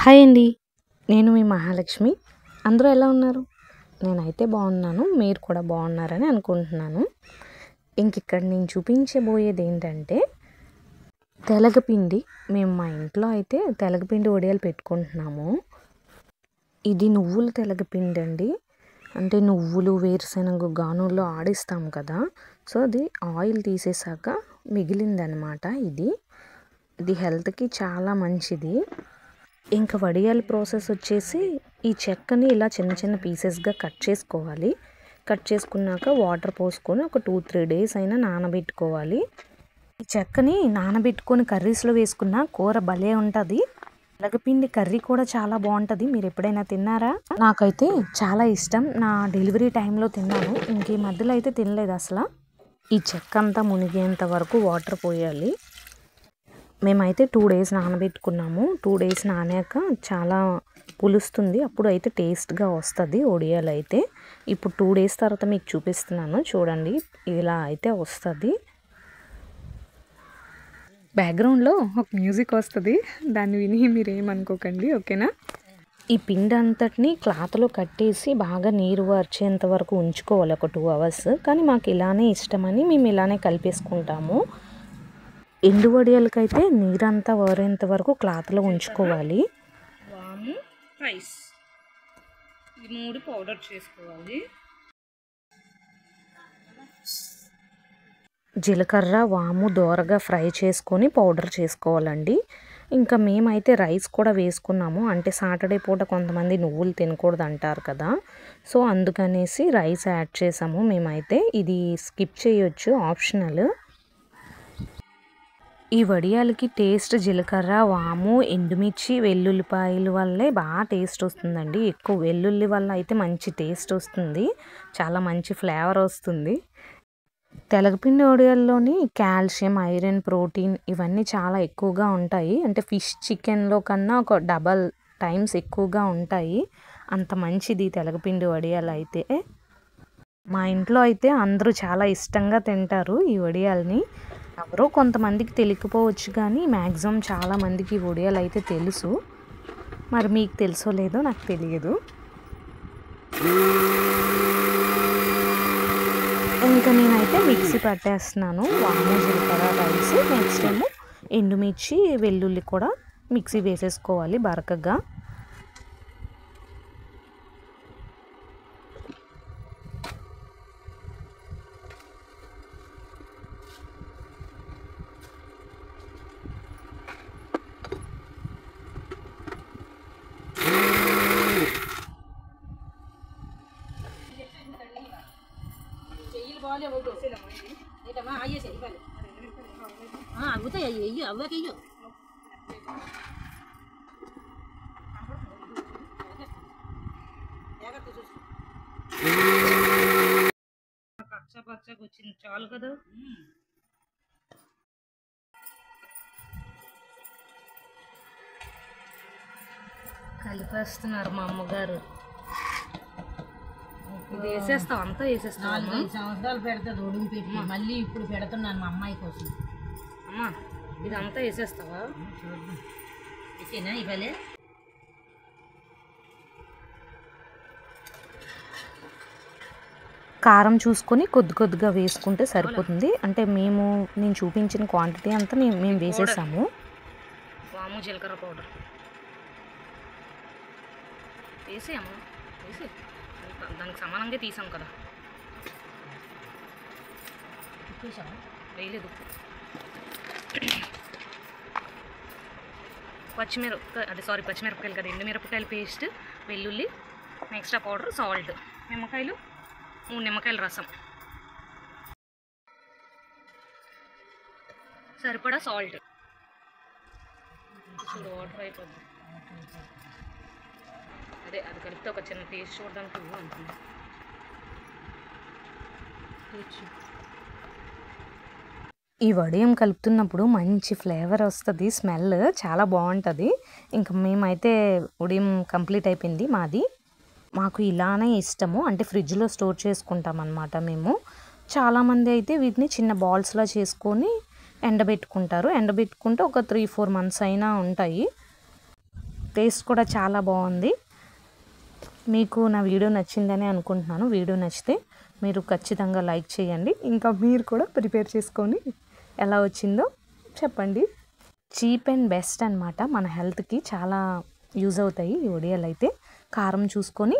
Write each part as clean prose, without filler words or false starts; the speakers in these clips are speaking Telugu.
హాయ్ అండి. నేను మీ మహాలక్ష్మి. అందరూ ఎలా ఉన్నారు? నేనైతే బాగున్నాను. మీరు కూడా బాగున్నారని అనుకుంటున్నాను. ఇక్కడ నేను చూపించబోయేది ఏంటంటే తెలగపిండి. మేము మా ఇంట్లో అయితే తెలగపిండి వడియాలు పెట్టుకుంటున్నాము. ఇది నువ్వుల తెలగపిండి అండి. అంటే నువ్వులు, వేరుశెనగ, గానుగలో ఆడిస్తాం కదా, సో అది ఆయిల్ తీసేసాక మిగిలిందనమాట. ఇది హెల్త్కి చాలా మంచిది. ఇంకా వడియాల ప్రాసెస్ వచ్చేసి ఈ చెక్కని ఇలా చిన్న చిన్న పీసెస్గా కట్ చేసుకోవాలి. కట్ చేసుకున్నాక వాటర్ పోసుకొని ఒక 2-3 డేస్ అయినా నానబెట్టుకోవాలి. ఈ చెక్కని నానబెట్టుకొని కర్రీస్లో వేసుకున్న కూర భలే ఉంటుంది. తెలగపిండి కర్రీ కూడా చాలా బాగుంటుంది. మీరు ఎప్పుడైనా తిన్నారా? నాకైతే చాలా ఇష్టం. నా డెలివరీ టైంలో తిన్నాను. ఇంక ఈ మధ్యలో అయితే తినలేదు అసలు. ఈ చెక్క అంతా మునిగేంత వరకు వాటర్ పోయాలి. మేమైతే 2 డేస్ నానబెట్టుకున్నాము. 2 డేస్ నానాక చాలా పులుస్తుంది. అప్పుడు అయితే టేస్ట్గా వస్తుంది వడియాలు అయితే. ఇప్పుడు 2 డేస్ తర్వాత మీకు చూపిస్తున్నాను చూడండి. ఇలా అయితే వస్తుంది. బ్యాక్గ్రౌండ్లో ఒక మ్యూజిక్ వస్తుంది, దాన్ని విని మీరు ఏమనుకోకండి, ఓకేనా? ఈ పిండి అంతటిని క్లాత్లో కట్టేసి బాగా నీరు వచ్చేంత వరకు ఉంచుకోవాలి ఒక 2 అవర్స్. కానీ మాకు ఇలానే ఇష్టమని మేము ఇలానే కలిపేసుకుంటాము. ఎండు వడియాలకైతే నీరంతా వరేంత వరకు క్లాత్లో ఉంచుకోవాలి. వాము, రైస్, ఇది 3 పౌడర్ చేసుకోవాలి. జీలకర్ర, వాము దోరగా ఫ్రై చేసుకొని పౌడర్ చేసుకోవాలండి. ఇంకా మేమైతే రైస్ కూడా వేసుకున్నాము. అంటే సాటర్డే పూట కొంతమంది నువ్వులు తినకూడదు అంటారు కదా, సో అందుకనేసి రైస్ యాడ్ చేసాము మేమైతే. ఇది స్కిప్ చేయొచ్చు, ఆప్షనల్. ఈ వడియాలకి టేస్ట్ జీలకర్ర, వాము, ఎండుమిర్చి, వెల్లుల్లిపాయల వల్లే బాగా టేస్ట్ వస్తుందండి. ఎక్కువ వెల్లుల్లి వల్ల అయితే మంచి టేస్ట్ వస్తుంది, చాలా మంచి ఫ్లేవర్ వస్తుంది. తెలగపిండి వడియాల్లోని కాల్షియం, ఐరన్, ప్రోటీన్ ఇవన్నీ చాలా ఎక్కువగా ఉంటాయి. అంటే ఫిష్, చికెన్లో కన్నా ఒక డబల్ టైమ్స్ ఎక్కువగా ఉంటాయి. అంత మంచిది తెలగపిండి వడియాలు అయితే. మా ఇంట్లో అయితే అందరూ చాలా ఇష్టంగా తింటారు ఈ వడియాల్ని. ఎవరో కొంతమందికి తెలియకపోవచ్చు కానీ మ్యాక్సిమం చాలామందికి ఈ వడియాలు అయితే తెలుసు. మరి మీకు తెలుసో లేదో నాకు తెలియదు. ఇంకా నేనైతే మిక్సీ పట్టేస్తున్నాను. వాము, జీలకర్ర, రైస్, నెక్స్ట్ ఏమో ఎండుమిర్చి, వెల్లుల్లి కూడా మిక్సీ వేసేసుకోవాలి బరకగా. పచ్చగా వచ్చింది చాలు కదా. కలిపేస్తున్నారు మా అమ్మగారు. ఇది వేసేస్తాం, అంతా వేసేస్తాం. 4-5 సంవత్సరాలు పెడతాడు ఒడుగు పెట్టి, మళ్ళీ ఇప్పుడు పెడుతున్నాను మా అమ్మాయి కోసం. అమ్మా ఇదంతా వేసేస్తావా? వేసేనా ఇవ్వలే. కారం చూసుకొని కొద్ది కొద్దిగా వేసుకుంటే సరిపోతుంది. అంటే నేను చూపించిన క్వాంటిటీ అంతా మేము వేసేసాము. వాము, జీలకర్ర పౌడర్ వేసి అమ్మ వేసి దానికి సమానంగా తీసాం కదా. వేయలేదు. పచ్చిమిరపకాయలు కదా, ఎండుమిరపకాయల పేస్ట్, వెల్లుల్లి, నెక్స్ట్ ఆ పౌడర్, సాల్ట్, నిమ్మకాయలు 3 నిమ్మకాయల రసం, సరిపడా సాల్ట్. చూడు వాటర్ అయిపోద్ది. అదే అది కలిపితే ఒక చిన్న టేస్ట్ చూడడానికి ఉంటుంది. ఈ వడియం కలుపుతున్నప్పుడు మంచి ఫ్లేవర్ వస్తుంది, స్మెల్ చాలా బాగుంటుంది. ఇంకా మేమైతే వడియం కంప్లీట్ అయిపోయింది మాది. మాకు ఇలానే ఇష్టము. అంటే ఫ్రిడ్జ్లో స్టోర్ చేసుకుంటాం అన్నమాట మేము. చాలామంది అయితే వీటిని చిన్న బాల్స్లో చేసుకొని ఎండబెట్టుకుంటారు. ఎండబెట్టుకుంటే ఒక 3-4 మంత్స్ అయినా ఉంటాయి. టేస్ట్ కూడా చాలా బాగుంది. మీకు నా వీడియో నచ్చిందని అనుకుంటున్నాను. వీడియో నచ్చితే మీరు ఖచ్చితంగా లైక్ చేయండి. ఇంకా మీరు కూడా ప్రిపేర్ చేసుకొని ఎలా వచ్చిందో చెప్పండి. చీప్ అండ్ బెస్ట్ అనమాట. మన హెల్త్కి చాలా యూజ్ అవుతాయి ఈ వడియాలు అయితే. కారం చూసుకొని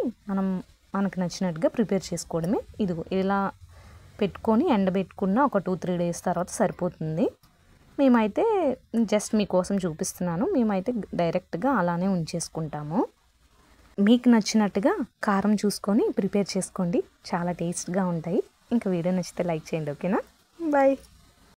మనకు నచ్చినట్టుగా ప్రిపేర్ చేసుకోవడమే. ఇదిగో ఇలా పెట్టుకొని ఎండబెట్టుకున్న ఒక 2-3 డేస్ తర్వాత సరిపోతుంది. మేమైతే జస్ట్ మీకోసం చూపిస్తున్నాను. మేమైతే డైరెక్ట్గా అలానే ఉంచేసుకుంటాము. మీకు నచ్చినట్టుగా కారం చూసుకొని ప్రిపేర్ చేసుకోండి. చాలా టేస్ట్గా ఉంటాయి. ఇంకా వీడియో నచ్చితే లైక్ చేయండి. ఓకేనా? బాయ్.